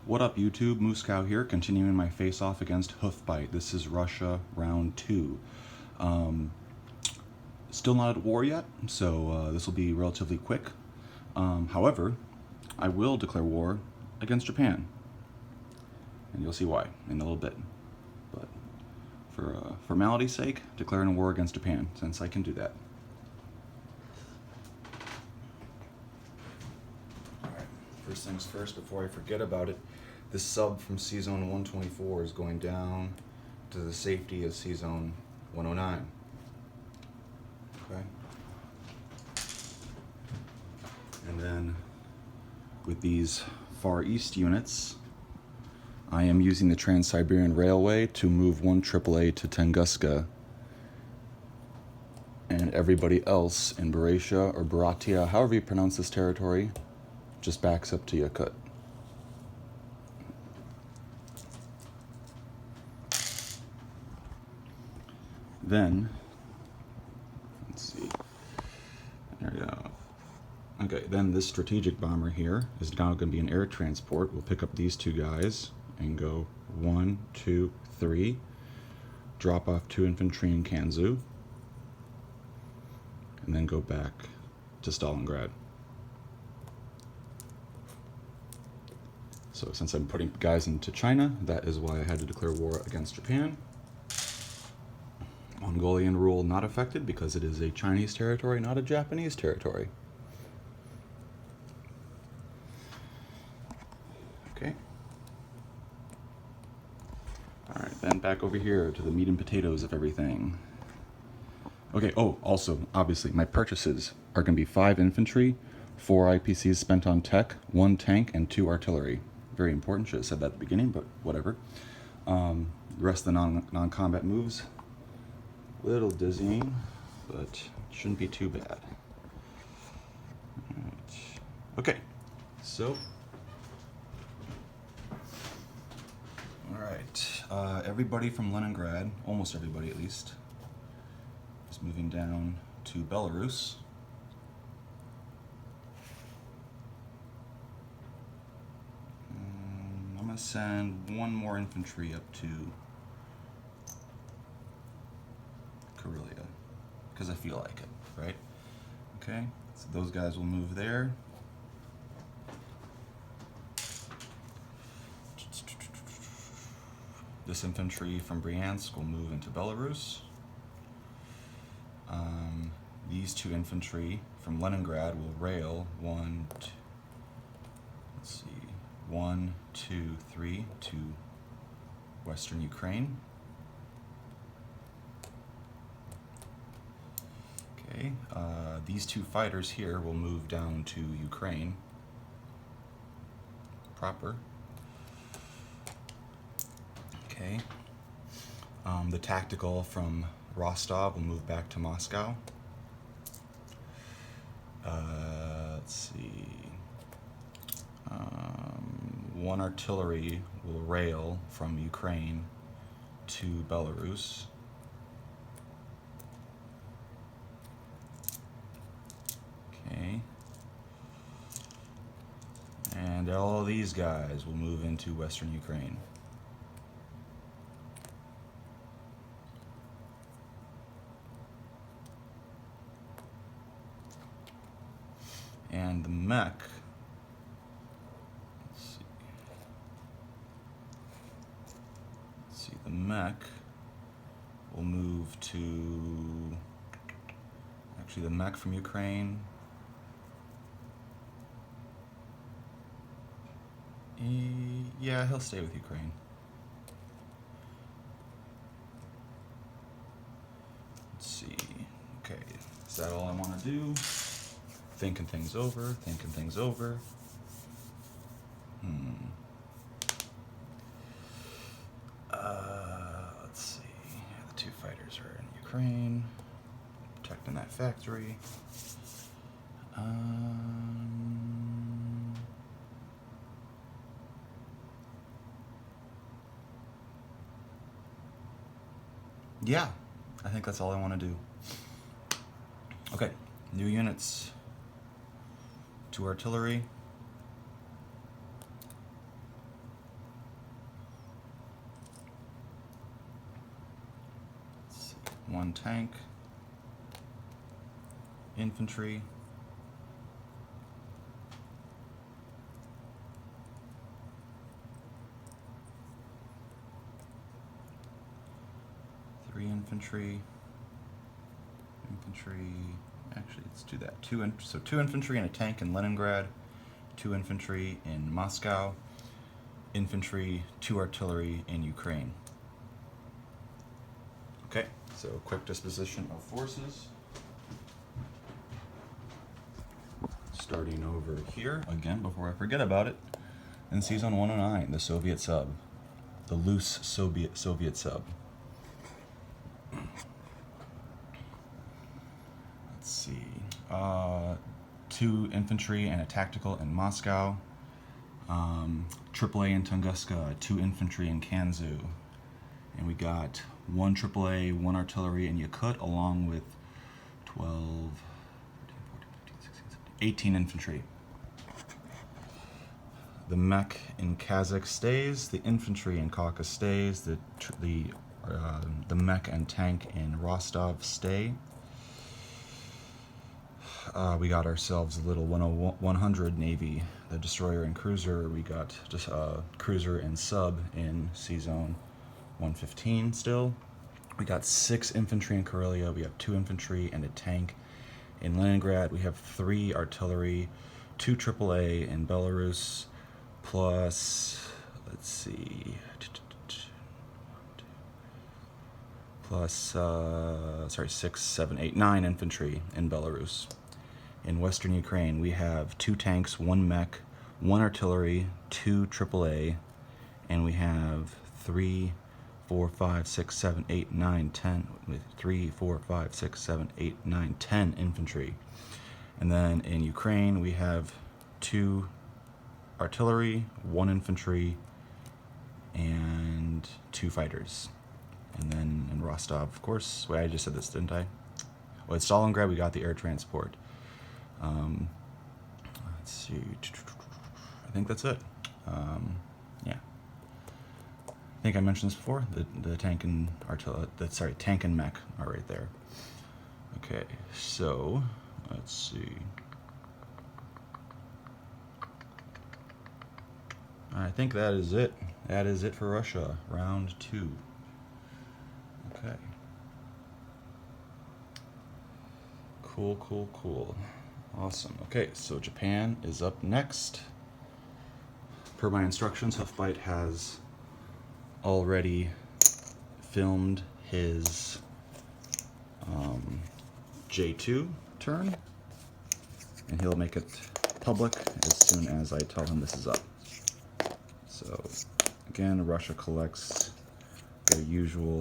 What up YouTube, MooseCow here, continuing my face-off against Hoofbite. This is Russia round 2. Still not at war yet, so this will be relatively quick. However, I will declare war against Japan. And you'll see why in a little bit. But for formality's sake, declaring a war against Japan, since I can do that. First things first, before I forget about it, this sub from C-Zone 124 is going down to the safety of C-Zone 109. Okay? And then, with these Far East units, I am using the Trans-Siberian Railway to move one AAA to Tunguska, and everybody else in Buryatia or Buryatia, however you pronounce this territory, just backs up to Yakut. Then, let's see, there we go. Okay, then this strategic bomber here is now going to be an air transport. We'll pick up these two guys and go 1, 2, 3, drop off 2 infantry in Kanzu, and then go back to Stalingrad. So since I'm putting guys into China, that is why I had to declare war against Japan. Mongolian rule not affected because it is a Chinese territory, not a Japanese territory. Okay. Alright, then back over here to the meat and potatoes of everything. Okay, oh, also, obviously, my purchases are going to be 5 infantry, 4 IPCs spent on tech, 1 tank, and 2 artillery. Very important, should have said that at the beginning, but whatever. The rest of the non-combat moves, a little dizzying, but shouldn't be too bad. Right. Okay, so, alright, everybody from Leningrad, almost everybody at least, is moving down to Belarus. I'm going to send 1 more infantry up to Karelia, because I feel like it, right? Okay, so those guys will move there. This infantry from Bryansk will move into Belarus. These 2 infantry from Leningrad will rail 1, 2, 3 to Western Ukraine. Okay, these 2 fighters here will move down to Ukraine proper. Okay, the tactical from Rostov will move back to Moscow. Let's see. 1 artillery will rail from Ukraine to Belarus. Okay. And all of these guys will move into Western Ukraine. And the mech, let's see, the mech will move to, actually the mech from Ukraine, yeah, he'll stay with Ukraine. Let's see, okay, is that all I want to do? Thinking things over, thinking things over. Let's see. The 2 fighters are in Ukraine, protecting that factory. Yeah, I think that's all I want to do. Okay, new units. 2 artillery, 1 tank, infantry, infantry, actually let's do that, so 2 infantry and a tank in Leningrad, 2 infantry in Moscow, infantry, 2 artillery in Ukraine. Okay, so quick disposition of forces. Starting over here, again, before I forget about it, in Season 109, the Soviet sub, the loose Soviet sub. Let's see, 2 infantry and a tactical in Moscow, AAA in Tunguska, 2 infantry in Kanzu, and we got 1 AAA, 1 artillery in Yakut, along with 12, 13, 14, 15, 16, 17, 18 infantry. The mech in Kazakh stays, the infantry in Caucasus stays, the mech and tank in Rostov stay. We got ourselves a little 100 Navy, the destroyer and cruiser. We got just cruiser and sub in C-Zone 115 still. We got 6 infantry in Karelia. We have 2 infantry and a tank in Leningrad. We have 3 artillery, 2 AAA in Belarus, plus, let's see, plus, 6, 7, 8, 9 infantry in Belarus. In Western Ukraine, we have 2 tanks, 1 mech, 1 artillery, 2 AAA, and we have 3, 4, 5, 6, 7, 8, 9, 10, with 3, 4, 5, 6, 7, 8, 9, 10 infantry. And then in Ukraine, we have 2 artillery, 1 infantry, and 2 fighters. And then in Rostov, of course, wait, I just said this, didn't I? Well, at Stalingrad, we got the air transport. Let's see, I think that's it. Yeah. I think I mentioned this before, the tank and tank and mech are right there. Okay, so, let's see. I think that is it. That is it for Russia, round 2. Okay. Cool. Awesome. Okay, so Japan is up next. Per my instructions, Hoofbite has already filmed his J2 turn, and he'll make it public as soon as I tell him this is up. So, again, Russia collects their usual,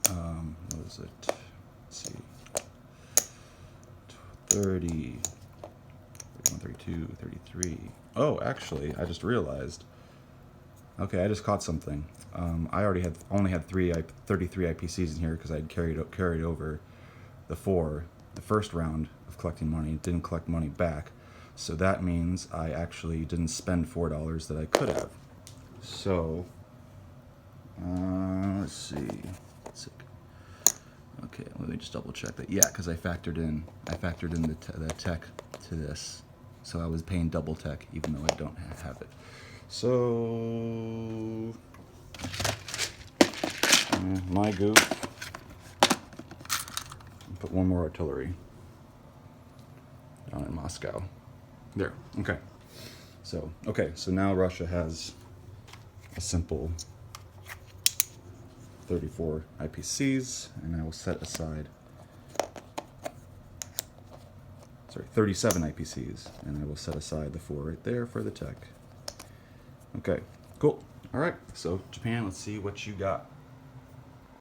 what is it? Let's see. 30, 31, 32, 33. Oh, actually, I just realized. Okay, I just caught something. I only had 33 IPCs in here because I had carried over the first round of collecting money. Didn't collect money back, so that means I actually didn't spend $4 that I could have. So, let's see. Okay, let me just double check that. Yeah, because I factored in the tech to this, so I was paying double tech even though I don't have it. So, my goof. Put 1 more artillery down in Moscow. There. Okay. So now Russia has a simple 34 IPCs, and I will set aside 37 IPCs, and I will set aside the 4 right there for the tech. Okay, cool. All right, so Japan, let's see what you got.